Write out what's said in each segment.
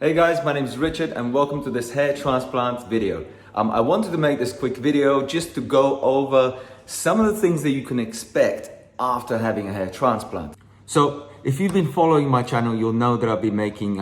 Hey guys, my name is Richard and welcome to this hair transplant video. I wanted to make this quick video just to go over some of the things that you can expect after having a hair transplant. So if you've been following my channel, you'll know that I've been making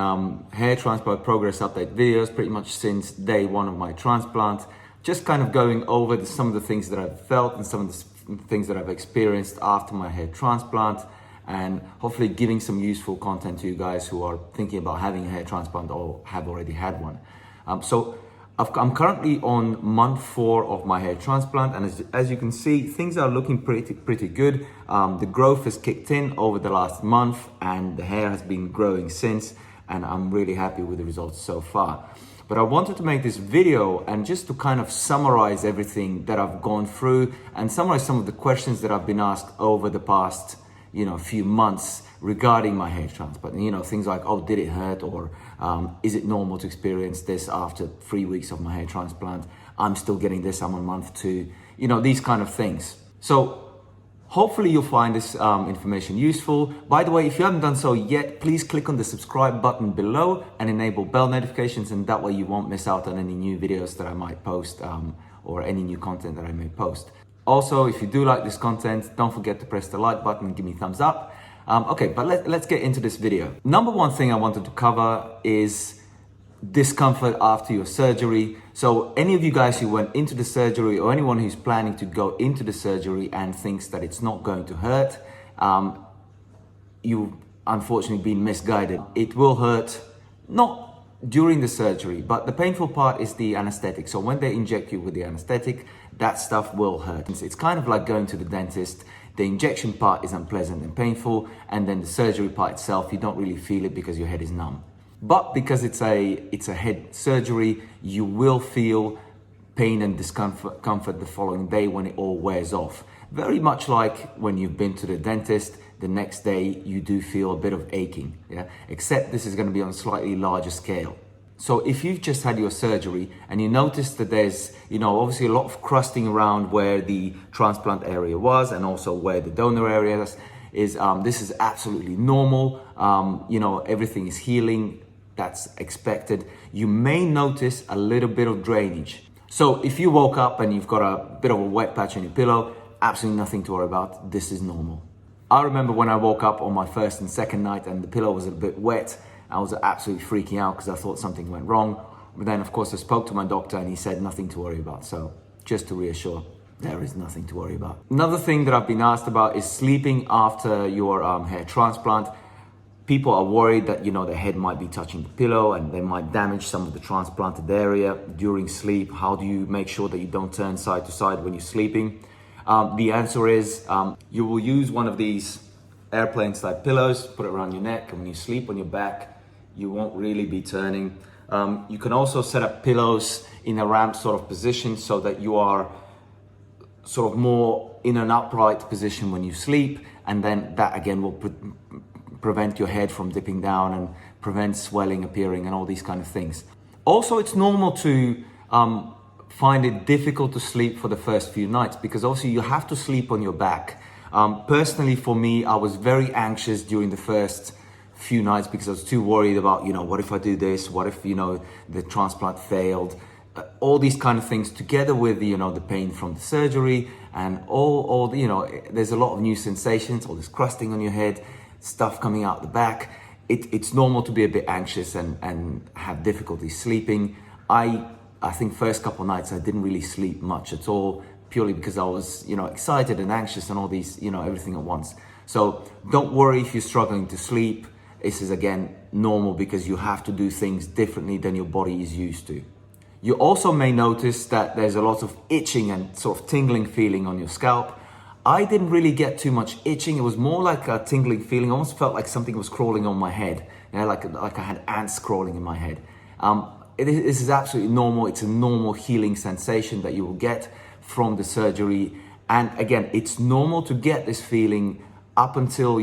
hair transplant progress update videos pretty much since day one of my transplant. Just kind of going over some of the things that I've felt and some of the things that I've experienced after my hair transplant, and hopefully giving some useful content to you guys who are thinking about having a hair transplant or have already had one. I'm currently on month 4 of my hair transplant, and as you can see, things are looking pretty good. The growth has kicked in over the last month and the hair has been growing since, and I'm really happy with the results so far. But I wanted to make this video and just to kind of summarize everything that I've gone through and summarize some of the questions that I've been asked over the past few months regarding my hair transplant. Things like, oh, did it hurt? Or is it normal to experience this after 3 weeks of my hair transplant? I'm still getting this, I'm on month 2. These kind of things. So hopefully you'll find this information useful. By the way, if you haven't done so yet, please click on the subscribe button below and enable bell notifications, and that way you won't miss out on any new videos that I might post or any new content that I may post. Also, if you do like this content, don't forget to press the like button and give me a thumbs up. Okay, but let's get into this video. Number one thing I wanted to cover is discomfort after your surgery. So any of you guys who went into the surgery, or anyone who's planning to go into the surgery and thinks that it's not going to hurt, you've unfortunately been misguided. It will hurt, not during the surgery, but the painful part is the anesthetic. So when they inject you with the anesthetic, that stuff will hurt. It's kind of like going to the dentist. The injection part is unpleasant and painful, and then the surgery part itself, you don't really feel it because your head is numb. But because it's a head surgery, you will feel pain and discomfort the following day when it all wears off. Very much like when you've been to the dentist, the next day you do feel a bit of aching, yeah? Except this is going to be on a slightly larger scale. So if you've just had your surgery and you notice that there's, obviously a lot of crusting around where the transplant area was and also where the donor area is, this is absolutely normal. Everything is healing. That's expected. You may notice a little bit of drainage. So if you woke up and you've got a bit of a wet patch on your pillow, absolutely nothing to worry about. This is normal. I remember when I woke up on my first and second night and the pillow was a bit wet, I was absolutely freaking out because I thought something went wrong. But then, of course, I spoke to my doctor and he said nothing to worry about. So just to reassure, there is nothing to worry about. Another thing that I've been asked about is sleeping after your hair transplant. People are worried that, their head might be touching the pillow and they might damage some of the transplanted area during sleep. How do you make sure that you don't turn side to side when you're sleeping? The answer is you will use one of these airplane type pillows, put it around your neck, and when you sleep on your back, you won't really be turning. You can also set up pillows in a ramp sort of position so that you are sort of more in an upright position when you sleep, and then that again will prevent your head from dipping down and prevent swelling appearing and all these kind of things. Also, it's normal to find it difficult to sleep for the first few nights because obviously you have to sleep on your back. Personally, for me, I was very anxious during the first few nights because I was too worried about, what if I do this? What if, the transplant failed? All these kind of things together with, the pain from the surgery and all there's a lot of new sensations, all this crusting on your head, stuff coming out the back. It's normal to be a bit anxious and have difficulty sleeping. I think first couple of nights I didn't really sleep much at all, purely because I was, excited and anxious and all these, everything at once. So don't worry if you're struggling to sleep. This is again normal because you have to do things differently than your body is used to. You also may notice that there's a lot of itching and sort of tingling feeling on your scalp. I didn't really get too much itching. It was more like a tingling feeling. I almost felt like something was crawling on my head. Like I had ants crawling in my head. This is absolutely normal. It's a normal healing sensation that you will get from the surgery. And again, it's normal to get this feeling up until,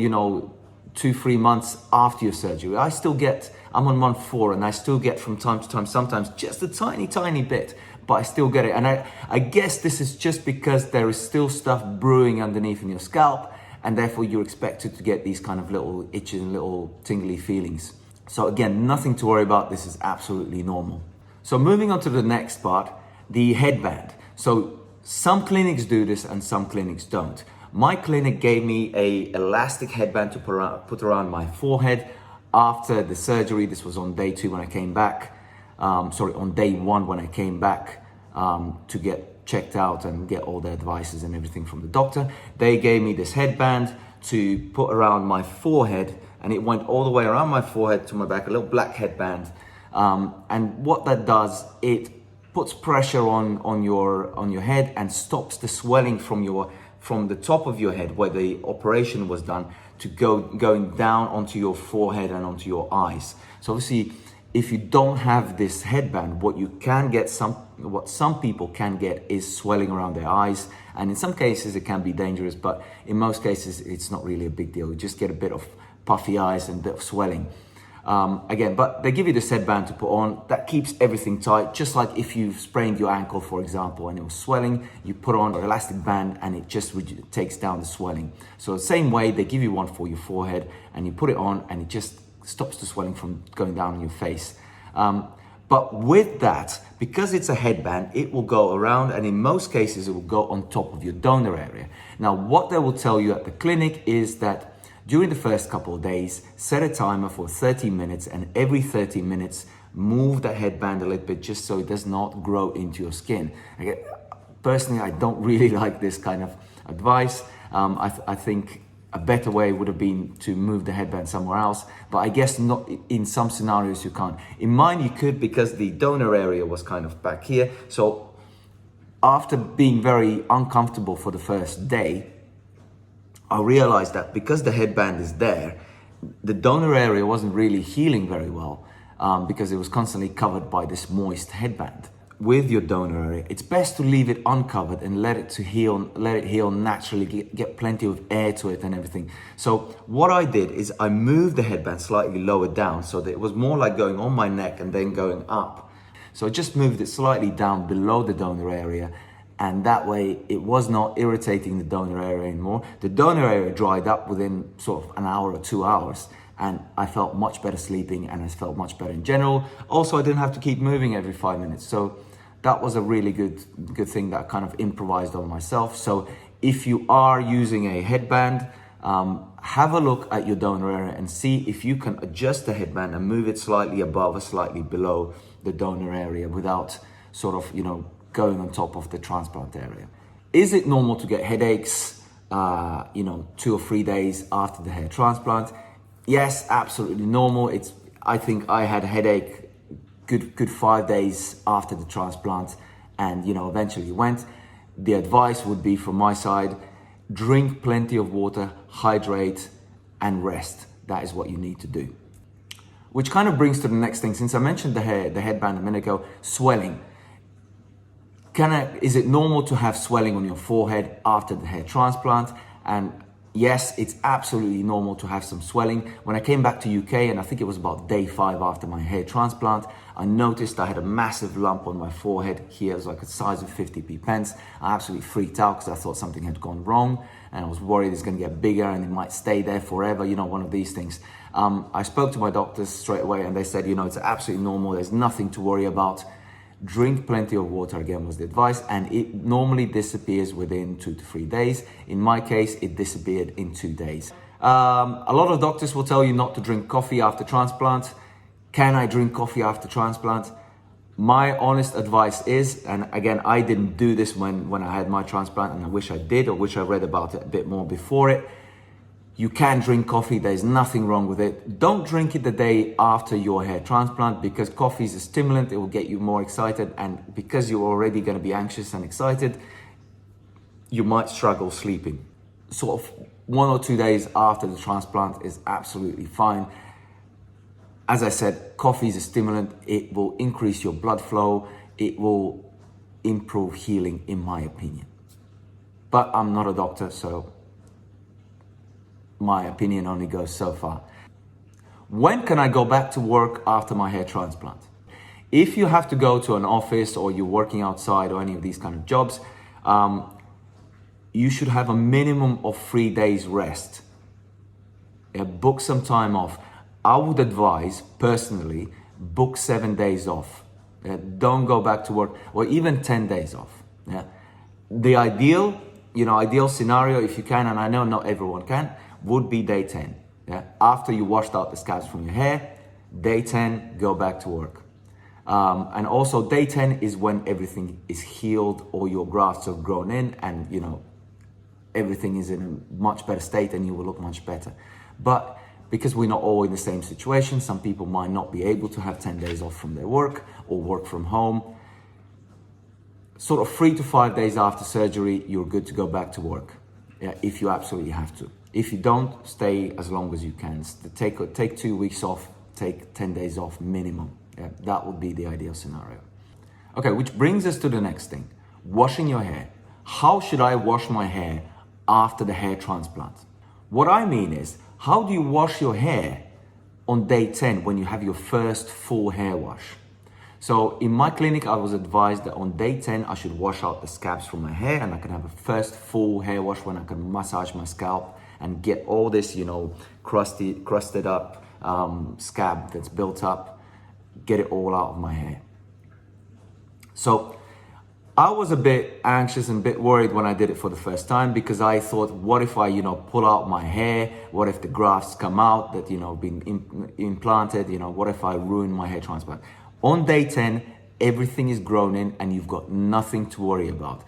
2-3 months after your surgery. I'm on month 4 and I still get from time to time, sometimes just a tiny bit, but I still get it. And I guess this is just because there is still stuff brewing underneath in your scalp, and therefore you're expected to get these kind of little itches and little tingly feelings. So again, nothing to worry about. This is absolutely normal. So moving on to the next part, the headband. So some clinics do this and some clinics don't. My clinic gave me a elastic headband to put around my forehead after the surgery. This was on day 2 when I came back. On day 1 when I came back to get checked out and get all the advices and everything from the doctor. They gave me this headband to put around my forehead, and it went all the way around my forehead to my back, a little black headband. And what that does, it puts pressure on your head and stops the swelling from the top of your head where the operation was done to going down onto your forehead and onto your eyes. So obviously, if you don't have this headband, what some people can get is swelling around their eyes, and in some cases it can be dangerous, but in most cases it's not really a big deal. You just get a bit of puffy eyes and a bit of swelling. Again, but they give you this headband to put on that keeps everything tight. Just like if you've sprained your ankle, for example, and it was swelling, you put on an elastic band and it just takes down the swelling. So the same way, they give you one for your forehead and you put it on and it just stops the swelling from going down on your face. But with that, because it's a headband, it will go around, and in most cases it will go on top of your donor area. Now, what they will tell you at the clinic is that during the first couple of days, set a timer for 30 minutes, and every 30 minutes, move the headband a little bit just so it does not grow into your skin. Again, personally, I don't really like this kind of advice. I think a better way would have been to move the headband somewhere else, but I guess not in some scenarios you can't. In mine you could, because the donor area was kind of back here. So after being very uncomfortable for the first day, I realized that because the headband is there, the donor area wasn't really healing very well because it was constantly covered by this moist headband. With your donor area, it's best to leave it uncovered and let it heal naturally, get plenty of air to it and everything. So what I did is I moved the headband slightly lower down so that it was more like going on my neck and then going up. So I just moved it slightly down below the donor area, and that way it was not irritating the donor area anymore. The donor area dried up within sort of an hour or 2 hours, and I felt much better sleeping and I felt much better in general. Also, I didn't have to keep moving every 5 minutes. So that was a really good thing that I kind of improvised on myself. So if you are using a headband, have a look at your donor area and see if you can adjust the headband and move it slightly above or slightly below the donor area without sort of, going on top of the transplant area. Is it normal to get headaches, 2 or 3 days after the hair transplant? Yes, absolutely normal. I think I had a headache good 5 days after the transplant, and eventually went. The advice would be from my side, drink plenty of water, hydrate, and rest. That is what you need to do. Which kind of brings to the next thing. Since I mentioned the headband a minute ago, swelling. Is it normal to have swelling on your forehead after the hair transplant? And yes, it's absolutely normal to have some swelling. When I came back to UK, and I think it was about day 5 after my hair transplant, I noticed I had a massive lump on my forehead here. It was like the size of 50p pence. I absolutely freaked out because I thought something had gone wrong, and I was worried it's going to get bigger and it might stay there forever, one of these things. I spoke to my doctors straight away, and they said, it's absolutely normal. There's nothing to worry about. Drink plenty of water, again, was the advice, and it normally disappears within 2 to 3 days. In my case, it disappeared in 2 days. A lot of doctors will tell you not to drink coffee after transplant. Can I drink coffee after transplant? My honest advice is, and again, I didn't do this when I had my transplant, and I wish I did, or wish I read about it a bit more before it. You can drink coffee, there's nothing wrong with it. Don't drink it the day after your hair transplant, because coffee is a stimulant, it will get you more excited, and because you're already going to be anxious and excited, you might struggle sleeping. Sort of 1 or 2 days after the transplant is absolutely fine. As I said, coffee is a stimulant, it will increase your blood flow, it will improve healing, in my opinion. But I'm not a doctor, so my opinion only goes so far. When can I go back to work after my hair transplant? If you have to go to an office, or you're working outside, or any of these kind of jobs, you should have a minimum of 3 days rest. Book some time off. I would advise personally, book 7 days off. Don't go back to work, or even 10 days off. Yeah. The ideal scenario, if you can, and I know not everyone can, would be day 10. Yeah. After you washed out the scabs from your hair, day 10, go back to work. And also day 10 is when everything is healed, or your grafts have grown in, and everything is in a much better state and you will look much better. But because we're not all in the same situation, some people might not be able to have 10 days off from their work or work from home. Sort of 3 to 5 days after surgery, you're good to go back to work. Yeah, if you absolutely have to. If you don't, stay as long as you can. Take 2 weeks off, take 10 days off minimum. Yeah, that would be the ideal scenario. Okay, which brings us to the next thing. Washing your hair. How should I wash my hair after the hair transplant? What I mean is, how do you wash your hair on day 10 when you have your first full hair wash? So in my clinic, I was advised that on day 10, I should wash out the scabs from my hair, and I can have a first full hair wash when I can massage my scalp and get all this, crusted up scab that's built up, get it all out of my hair. So I was a bit anxious and a bit worried when I did it for the first time, because I thought, what if I, pull out my hair? What if the grafts come out that, been implanted? What if I ruin my hair transplant? On day 10, everything is grown in and you've got nothing to worry about.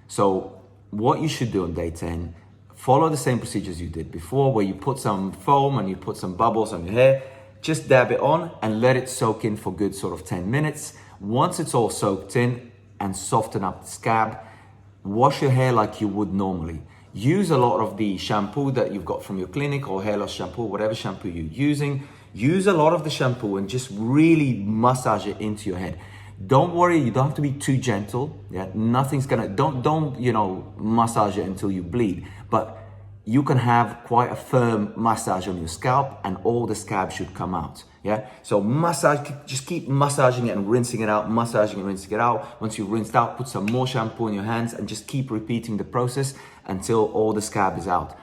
So what you should do on day 10, follow the same procedures you did before, where you put some foam and you put some bubbles on your hair, just dab it on and let it soak in for good sort of 10 minutes. Once it's all soaked in, and soften up the scab, wash your hair like you would normally. Use a lot of the shampoo that you've got from your clinic, or hair loss shampoo, whatever shampoo you're using. Use a lot of the shampoo and just really massage it into your head. Don't worry, you don't have to be too gentle. Yeah, nothing's gonna, don't massage it until you bleed, but you can have quite a firm massage on your scalp and all the scab should come out. Yeah, so massage, just keep massaging it and rinsing it out, massaging and rinsing it out. Once you've rinsed out, put some more shampoo on your hands and just keep repeating the process until all the scab is out.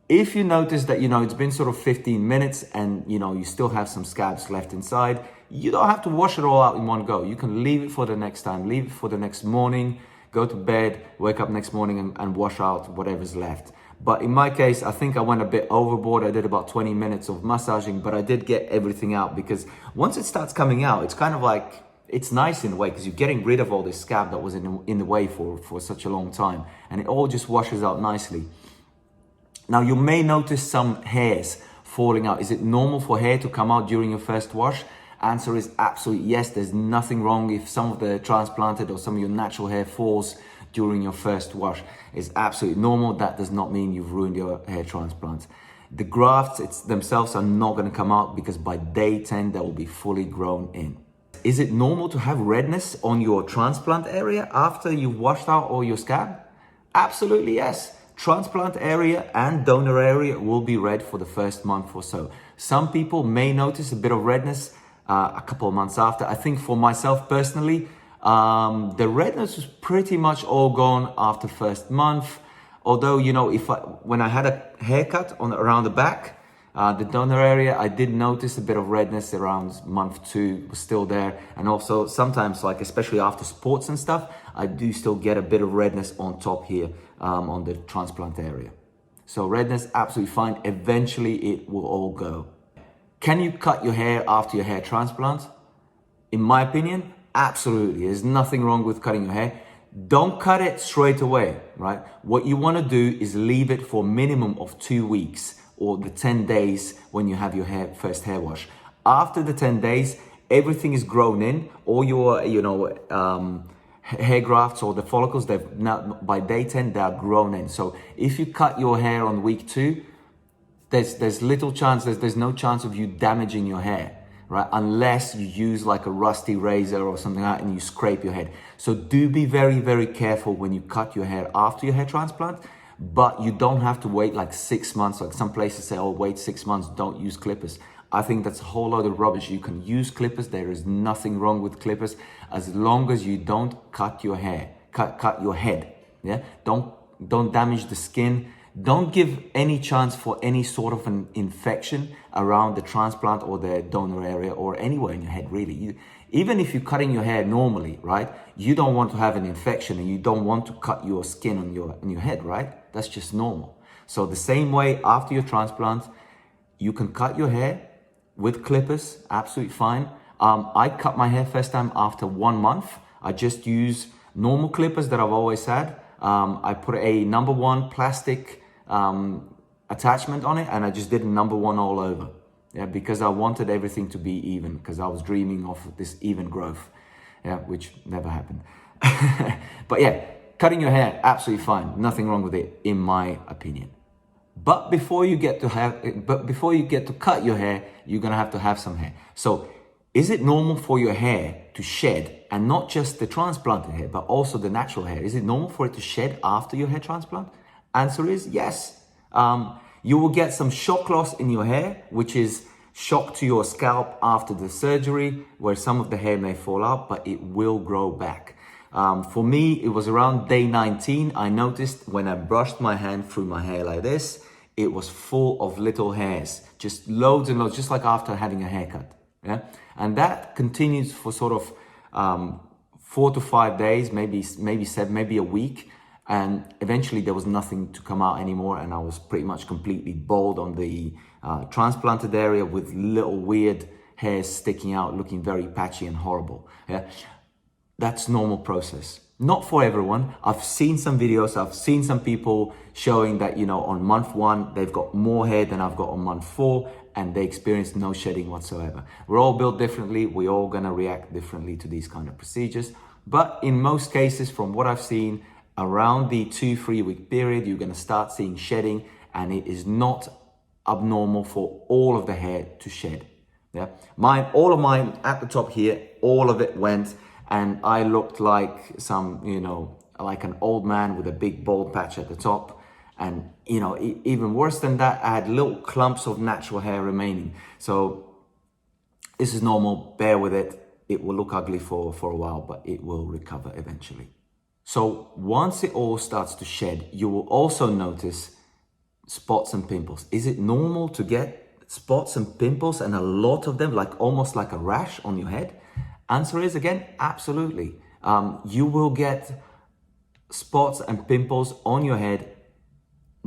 If you notice that, it's been sort of 15 minutes and, you still have some scabs left inside, you don't have to wash it all out in one go. You can leave it for the next time, leave it for the next morning, go to bed, wake up next morning and wash out whatever's left. But in my case, I think I went a bit overboard. I did about 20 minutes of massaging, but I did get everything out, because once it starts coming out, it's kind of like, it's nice in a way, because you're getting rid of all this scab that was in the way for such a long time, and it all just washes out nicely. Now, you may notice some hairs falling out. Is it normal for hair to come out during your first wash? Answer is absolutely yes. There's nothing wrong if some of the transplanted or some of your natural hair falls during your first wash. It's absolutely normal. That does not mean you've ruined your hair transplant. The grafts themselves are not going to come out, because by day 10 they will be fully grown in. Is it normal to have redness on your transplant area after you've washed out all your scab? Absolutely yes. Transplant area and donor area will be red for the first month or so. Some people may notice a bit of redness a couple of months after. I think for myself personally, the redness was pretty much all gone after first month. Although, when I had a haircut around the back, the donor area, I did notice a bit of redness around month 2 was still there. And also sometimes, especially after sports and stuff, I do still get a bit of redness on top here, on the transplant area. So redness, absolutely fine. Eventually it will all go. Can you cut your hair after your hair transplant? In my opinion, absolutely. There's nothing wrong with cutting your hair. Don't cut it straight away, right? What you want to do is leave it for a minimum of 2 weeks, or the 10 days when you have your first hair wash. After the 10 days, everything is grown in. All your, hair grafts or the follicles, by day 10, they are grown in. So if you cut your hair on week 2, there's little chance, there's no chance of you damaging your hair, right? Unless you use like a rusty razor or something like that and you scrape your head. So do be very, very careful when you cut your hair after your hair transplant, but you don't have to wait like 6 months. Like some places say, oh, wait 6 months, don't use clippers. I think that's a whole load of rubbish. You can use clippers. There is nothing wrong with clippers as long as you don't cut your hair, cut your head. Yeah, don't damage the skin. Don't give any chance for any sort of an infection around the transplant or the donor area or anywhere in your head, really. Even if you're cutting your hair normally, right? You don't want to have an infection and you don't want to cut your skin on your head, right? That's just normal. So the same way after your transplant, you can cut your hair with clippers, absolutely fine. I cut my hair first time after 1 month. I just use normal clippers that I've always had. I put a number 1 plastic attachment on it and I just did a number 1 all over. Yeah, because I wanted everything to be even, because I was dreaming of this even growth, yeah, which never happened. But yeah, cutting your hair, absolutely fine. Nothing wrong with it, in my opinion. But before you get to cut your hair, you're gonna have to have some hair. So is it normal for your hair to shed, and not just the transplanted hair, but also the natural hair? Is it normal for it to shed after your hair transplant? Answer is yes. You will get some shock loss in your hair, which is shock to your scalp after the surgery, where some of the hair may fall out, but it will grow back. For me, it was around day 19. I noticed when I brushed my hand through my hair like this, it was full of little hairs, just loads and loads, just like after having a haircut. Yeah, and that continues for sort of 4 to 5 days, maybe 7, maybe a week. And eventually there was nothing to come out anymore, and I was pretty much completely bald on the transplanted area with little weird hairs sticking out, looking very patchy and horrible. Yeah, that's normal process. Not for everyone. I've seen some videos, I've seen some people showing that, you know, on month 1, they've got more hair than I've got on month 4, and they experience no shedding whatsoever. We're all built differently. We're all gonna react differently to these kind of procedures. But in most cases, from what I've seen, around the 2-3 week period, you're gonna start seeing shedding, and it is not abnormal for all of the hair to shed. Yeah, all of mine at the top here, all of it went, and I looked like some, you know, like an old man with a big bald patch at the top. And, you know, even worse than that, I had little clumps of natural hair remaining. So this is normal, bear with it. It will look ugly for a while, but it will recover eventually. So once it all starts to shed, you will also notice spots and pimples. Is it normal to get spots and pimples, and a lot of them, like almost like a rash on your head? Answer is, again, absolutely. You will get spots and pimples on your head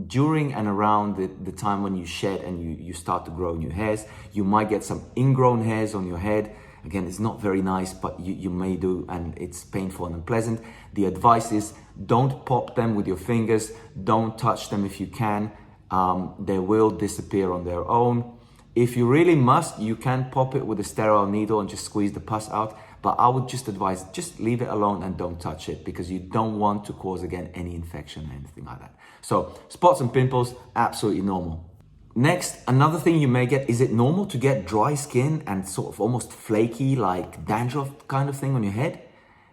during and around the time when you shed and you start to grow new hairs. You might get some ingrown hairs on your head. Again, it's not very nice, but you may do, and it's painful and unpleasant. The advice is don't pop them with your fingers. Don't touch them if you can. They will disappear on their own. If you really must, you can pop it with a sterile needle and just squeeze the pus out. But I would just advise, just leave it alone and don't touch it, because you don't want to cause, again, any infection or anything like that. So spots and pimples, absolutely normal. Next, another thing you may get, is it normal to get dry skin and sort of almost flaky, like dandruff kind of thing on your head?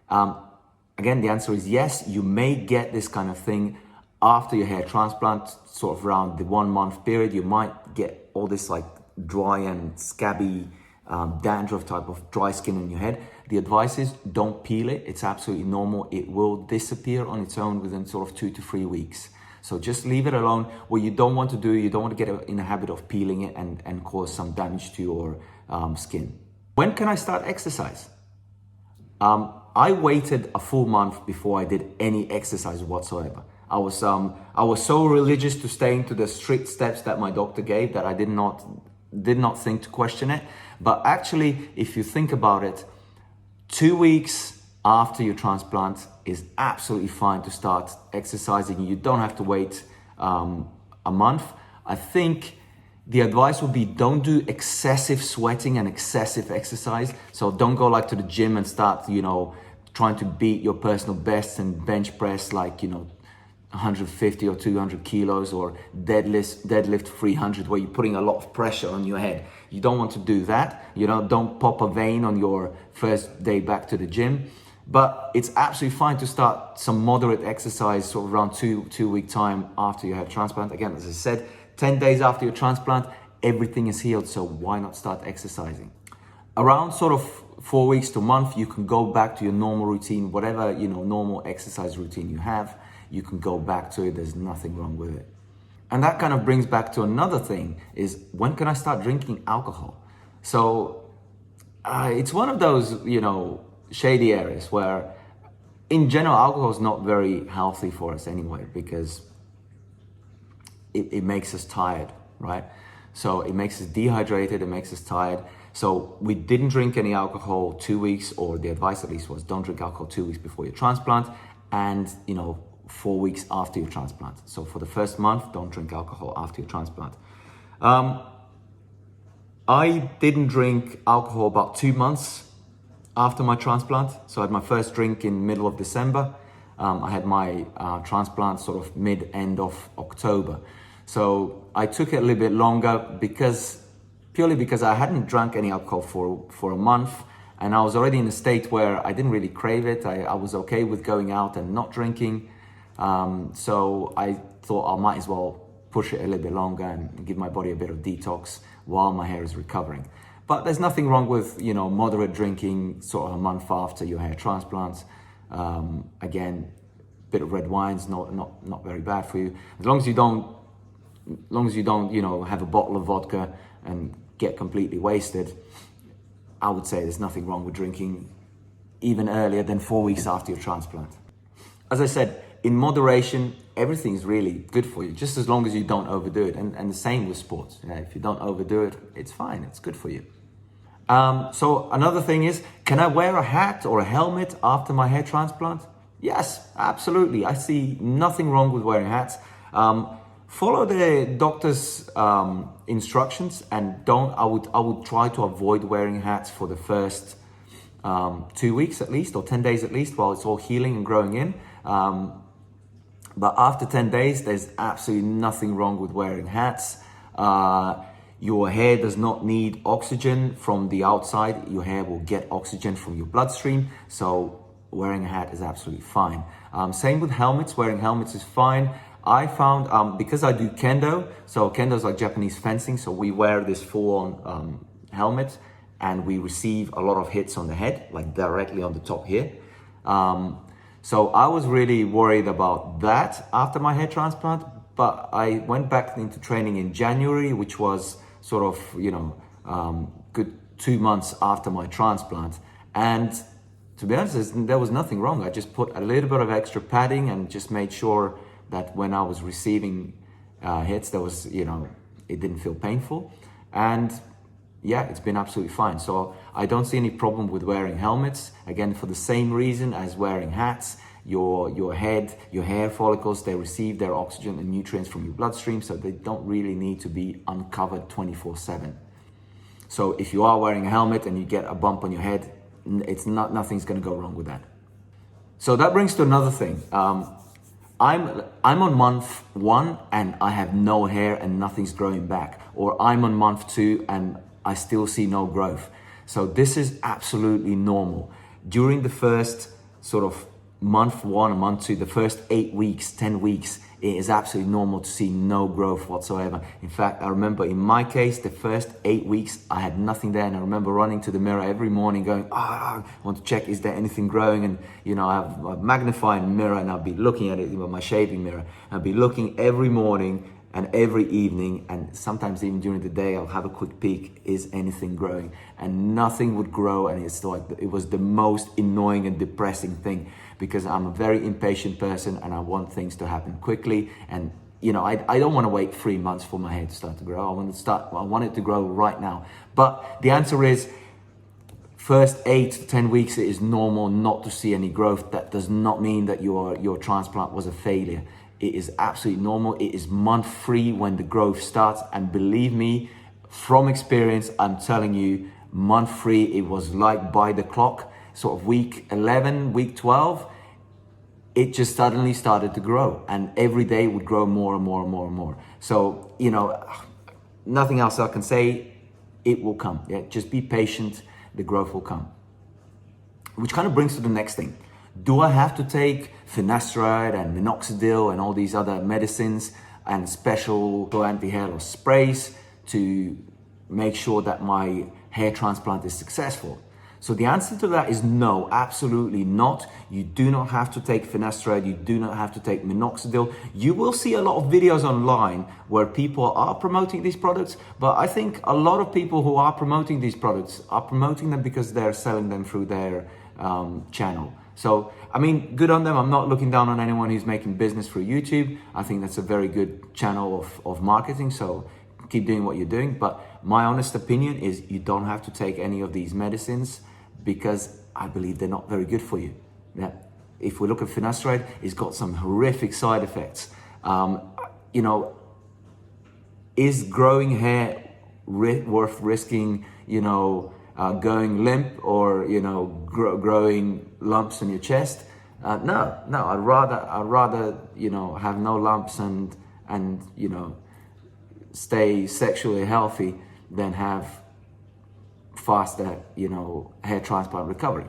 Again, the answer is yes. You may get this kind of thing after your hair transplant, sort of around the 1 month period. You might get all this like dry and scabby dandruff type of dry skin on your head. The advice is don't peel it. It's absolutely normal. It will disappear on its own within sort of 2 to 3 weeks. So just leave it alone. What you don't want to do, you don't want to get in a habit of peeling it and cause some damage to your skin. When can I start exercise? I waited a full month before I did any exercise whatsoever. I was so religious to staying to the strict steps that my doctor gave that I did not think to question it. But actually, if you think about it, 2 weeks after your transplant is absolutely fine to start exercising. You don't have to wait a month. I think the advice would be don't do excessive sweating and excessive exercise. So don't go like to the gym and start, you know, trying to beat your personal bests and bench press like, you know, 150 or 200 kilos, or deadlift 300, where you're putting a lot of pressure on your head. You don't want to do that. You know, don't pop a vein on your first day back to the gym. But it's absolutely fine to start some moderate exercise sort of around two week time after you have transplant. Again, as I said, 10 days after your transplant, everything is healed. So why not start exercising? Around sort of 4 weeks to a month, you can go back to your normal routine, whatever, you know, normal exercise routine you have. You can go back to it. There's nothing wrong with it. And that kind of brings back to another thing, is when can I start drinking alcohol? So it's one of those, shady areas where in general, alcohol is not very healthy for us anyway, because it makes us tired, right? So it makes us dehydrated, it makes us tired. So we didn't drink any alcohol 2 weeks, or the advice at least was don't drink alcohol 2 weeks before your transplant, and 4 weeks after your transplant. So for the first month, don't drink alcohol after your transplant. I didn't drink alcohol about 2 months after my transplant. So I had my first drink in middle of December. I had my transplant sort of end of October. So I took it a little bit longer purely because I hadn't drank any alcohol for a month, and I was already in a state where I didn't really crave it. I was okay with going out and not drinking. So I thought I might as well push it a little bit longer and give my body a bit of detox while my hair is recovering. But there's nothing wrong with, moderate drinking sort of a month after your hair transplant. Again, a bit of red wine's not very bad for you. As long as you don't, have a bottle of vodka and get completely wasted, I would say there's nothing wrong with drinking even earlier than 4 weeks after your transplant. As I said, in moderation, everything's really good for you, just as long as you don't overdo it. And the same with sports. If you don't overdo it, it's fine, it's good for you. So another thing is, can I wear a hat or a helmet after my hair transplant? Yes, absolutely. I see nothing wrong with wearing hats. Follow the doctor's instructions, and I would try to avoid wearing hats for the first 2 weeks at least, or 10 days at least, while it's all healing and growing in. But after 10 days, there's absolutely nothing wrong with wearing hats. Your hair does not need oxygen from the outside. Your hair will get oxygen from your bloodstream. So wearing a hat is absolutely fine. Same with helmets. Wearing helmets is fine. I found, because I do kendo, so kendo is like Japanese fencing. So we wear this full-on helmet, and we receive a lot of hits on the head, like directly on the top here. So I was really worried about that after my hair transplant, but I went back into training in January, which was sort of, good 2 months after my transplant. And to be honest, there was nothing wrong. I just put a little bit of extra padding and just made sure that when I was receiving hits, there was, it didn't feel painful. And yeah, it's been absolutely fine. So I don't see any problem with wearing helmets. Again, for the same reason as wearing hats, your hair follicles, they receive their oxygen and nutrients from your bloodstream, so they don't really need to be uncovered 24/7. So if you are wearing a helmet and you get a bump on your head, nothing's gonna go wrong with that. So that brings to another thing. I'm on month 1 and I have no hair and nothing's growing back, or I'm on month 2 and I still see no growth. So this is absolutely normal. During the first sort of month 1 and month 2, the first 8 weeks, 10 weeks, it is absolutely normal to see no growth whatsoever. In fact, I remember in my case, the first 8 weeks, I had nothing there. And I remember running to the mirror every morning going, I want to check, is there anything growing? And, I have a magnifying mirror and I'll be looking at it with my shaving mirror. I'll be looking every morning and every evening, and sometimes even during the day, I'll have a quick peek, is anything growing? And nothing would grow. And it's like, it was the most annoying and depressing thing, because I'm a very impatient person and I want things to happen quickly. And I don't want to wait 3 months for my hair to start to grow. I want it to grow right now. But the answer is, first 8 to 10 weeks, it is normal not to see any growth. That does not mean that your transplant was a failure. It is absolutely normal. It is month 3 when the growth starts. And believe me, from experience, I'm telling you, month 3, it was like by the clock. Sort of week 11, week 12, it just suddenly started to grow, and every day would grow more and more and more and more. So, nothing else I can say, it will come. Yeah, just be patient, the growth will come. Which kind of brings to the next thing. Do I have to take finasteride and minoxidil and all these other medicines and special anti-hair loss sprays to make sure that my hair transplant is successful? So the answer to that is no, absolutely not. You do not have to take finasteride, you do not have to take minoxidil. You will see a lot of videos online where people are promoting these products, but I think a lot of people who are promoting these products are promoting them because they're selling them through their channel. So, I mean, good on them. I'm not looking down on anyone who's making business through YouTube. I think that's a very good channel of marketing, so keep doing what you're doing. But my honest opinion is you don't have to take any of these medicines because I believe they're not very good for you. Yeah. If we look at finasteride, it's got some horrific side effects. You know, is growing hair worth risking, you know, going limp or, you know, growing lumps on your chest? No, I'd rather, you know, have no lumps and, you know, stay sexually healthy than have faster, you know, hair transplant recovery.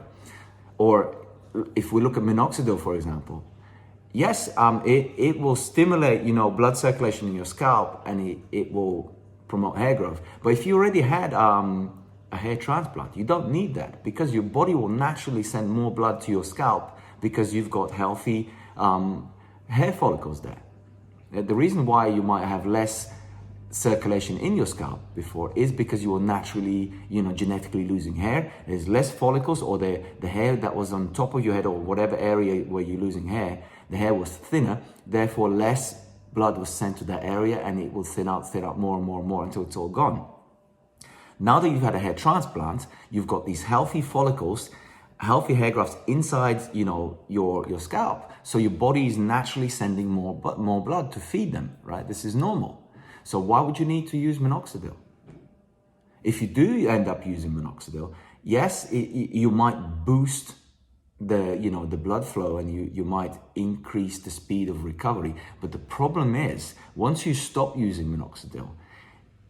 Or if we look at minoxidil, for example, yes, it will stimulate, you know, blood circulation in your scalp, and it will promote hair growth. But if you already had a hair transplant, you don't need that, because your body will naturally send more blood to your scalp because you've got healthy hair follicles there. The reason why you might have less circulation in your scalp before is because you were naturally, you know, genetically losing hair. There's less follicles, or the hair that was on top of your head, or whatever area where you're losing hair, the hair was thinner, therefore less blood was sent to that area, and it will thin out more and more and more until it's all gone. Now that you've had a hair transplant, you've got these healthy follicles, healthy hair grafts inside, you know, your scalp. So your body is naturally sending more blood to feed them, right? This is normal. So why would you need to use minoxidil? If you do end up using minoxidil, yes, you might boost the blood flow, and you might increase the speed of recovery. But the problem is, once you stop using minoxidil,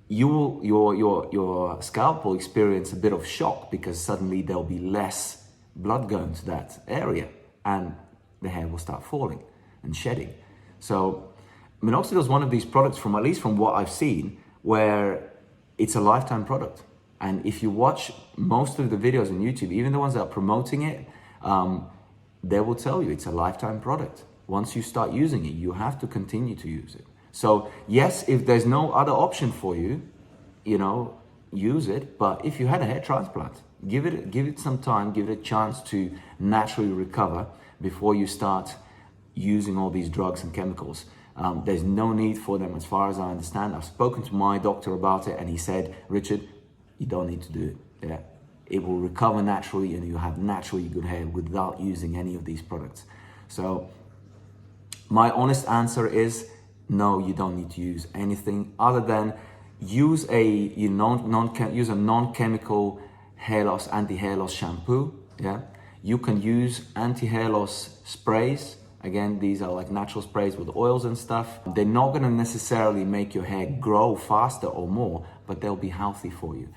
your scalp will experience a bit of shock, because suddenly there'll be less blood going to that area, and the hair will start falling and shedding. So minoxidil is one of these products, at least from what I've seen, where it's a lifetime product. And if you watch most of the videos on YouTube, even the ones that are promoting it, they will tell you it's a lifetime product. Once you start using it, you have to continue to use it. So yes, if there's no other option for you, you know, use it. But if you had a hair transplant, give it some time, give it a chance to naturally recover before you start using all these drugs and chemicals. There's no need for them, as far as I understand. I've spoken to my doctor about it, and he said, Richard, you don't need to do it. Yeah. It will recover naturally, and you have naturally good hair without using any of these products. So my honest answer is no, you don't need to use anything other than use a non-chemical hair loss, anti-hair loss shampoo. Yeah. You can use anti-hair loss sprays. Again, these are like natural sprays with oils and stuff. They're not going to necessarily make your hair grow faster or more, but they'll be healthy for you.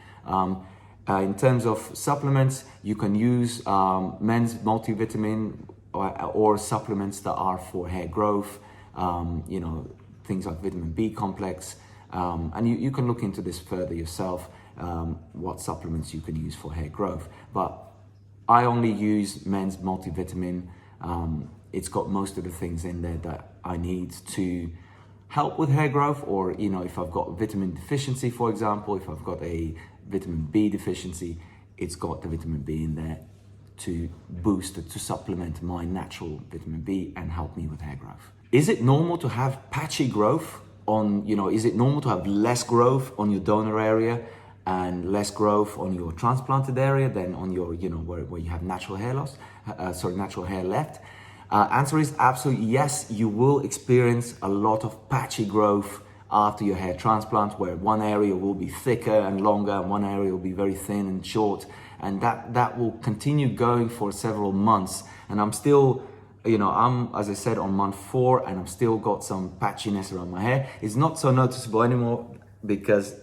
In terms of supplements, you can use men's multivitamin or supplements that are for hair growth, you know, things like vitamin B complex. And you can look into this further yourself, what supplements you can use for hair growth. But I only use men's multivitamin. It's got most of the things in there that I need to help with hair growth, or, you know, if I've got vitamin deficiency, for example, if I've got a vitamin B deficiency, it's got the vitamin B in there to boost it, to supplement my natural vitamin B and help me with hair growth. Is it normal to have patchy growth on, you know, is it normal to have less growth on your donor area and less growth on your transplanted area than on your, you know, where you have natural hair loss, natural hair left? Answer is absolutely yes. You will experience a lot of patchy growth after your hair transplant, where one area will be thicker and longer, and one area will be very thin and short, and that will continue going for several months. And I'm still, you know, I'm, as I said, on month 4, and I'm still got some patchiness around my hair. It's not so noticeable anymore because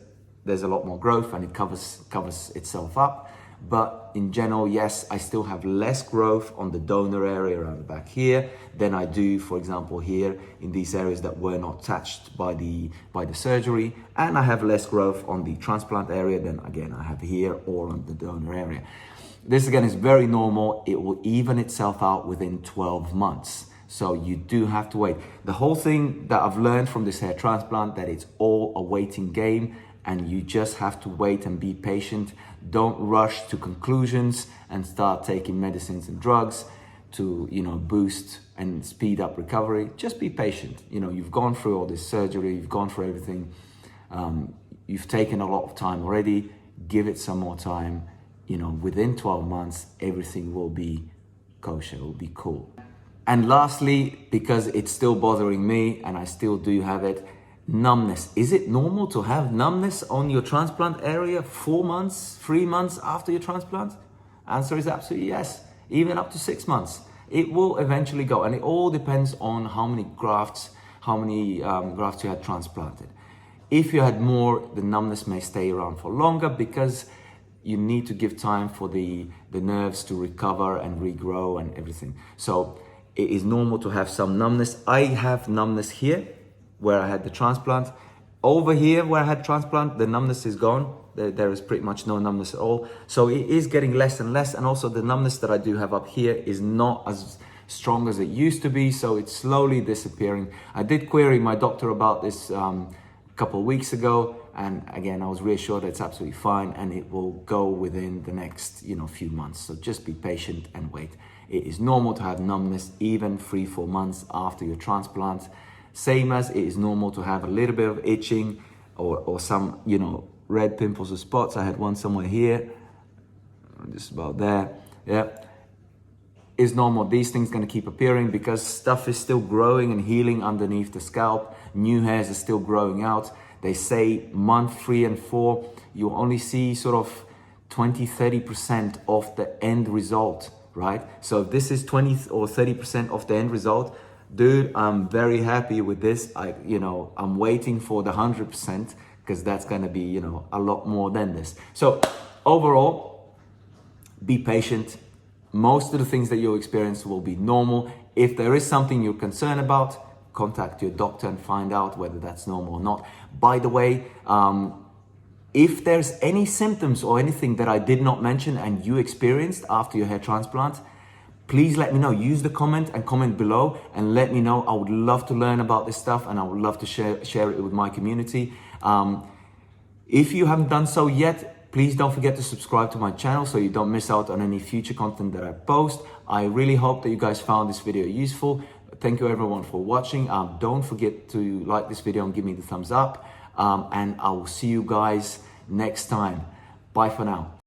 there's a lot more growth and it covers itself up. But in general, yes, I still have less growth on the donor area around the back here than I do, for example, here in these areas that were not touched by the surgery. And I have less growth on the transplant area than, again, I have here or on the donor area. This again is very normal. It will even itself out within 12 months. So you do have to wait. The whole thing that I've learned from this hair transplant, that it's all a waiting game, and you just have to wait and be patient. Don't rush to conclusions and start taking medicines and drugs to, you know, boost and speed up recovery. Just be patient. You know, you've gone through all this surgery, you've gone through everything. You've taken a lot of time already. Give it some more time. You know, within 12 months, everything will be kosher, it will be cool. And lastly, because it's still bothering me and I still do have it, numbness. Is it normal to have numbness on your transplant area 4 months, 3 months after your transplant? Answer is absolutely yes, even up to 6 months. It will eventually go, and it all depends on how many grafts you had transplanted. If you had more, the numbness may stay around for longer because you need to give time for the nerves to recover and regrow and everything. So it is normal to have some numbness. I have numbness here where I had the transplant. Over here where I had transplant, the numbness is gone. There is pretty much no numbness at all. So it is getting less and less. And also the numbness that I do have up here is not as strong as it used to be. So it's slowly disappearing. I did query my doctor about this a couple of weeks ago. And again, I was reassured that it's absolutely fine and it will go within the next, you know, few months. So just be patient and wait. It is normal to have numbness even 3-4 months after your transplant. Same as it is normal to have a little bit of itching or some, you know, red pimples or spots. I had one somewhere here, just about there. Yeah, it's normal. These things going to keep appearing because stuff is still growing and healing underneath the scalp. New hairs are still growing out. They say month 3 and 4, you only see sort of 20-30% of the end result, right? So if this is 20 or 30% of the end result, dude, I'm very happy with this. I'm waiting for the 100% because that's going to be, you know, a lot more than this. So overall, be patient. Most of the things that you'll experience will be normal. If there is something you're concerned about, contact your doctor and find out whether that's normal or not. By the way, if there's any symptoms or anything that I did not mention and you experienced after your hair transplant, please let me know. Use the comment below and let me know. I would love to learn about this stuff and I would love to share it with my community. If you haven't done so yet, please don't forget to subscribe to my channel so you don't miss out on any future content that I post. I really hope that you guys found this video useful. Thank you everyone for watching. Don't forget to like this video and give me the thumbs up. And I will see you guys next time. Bye for now.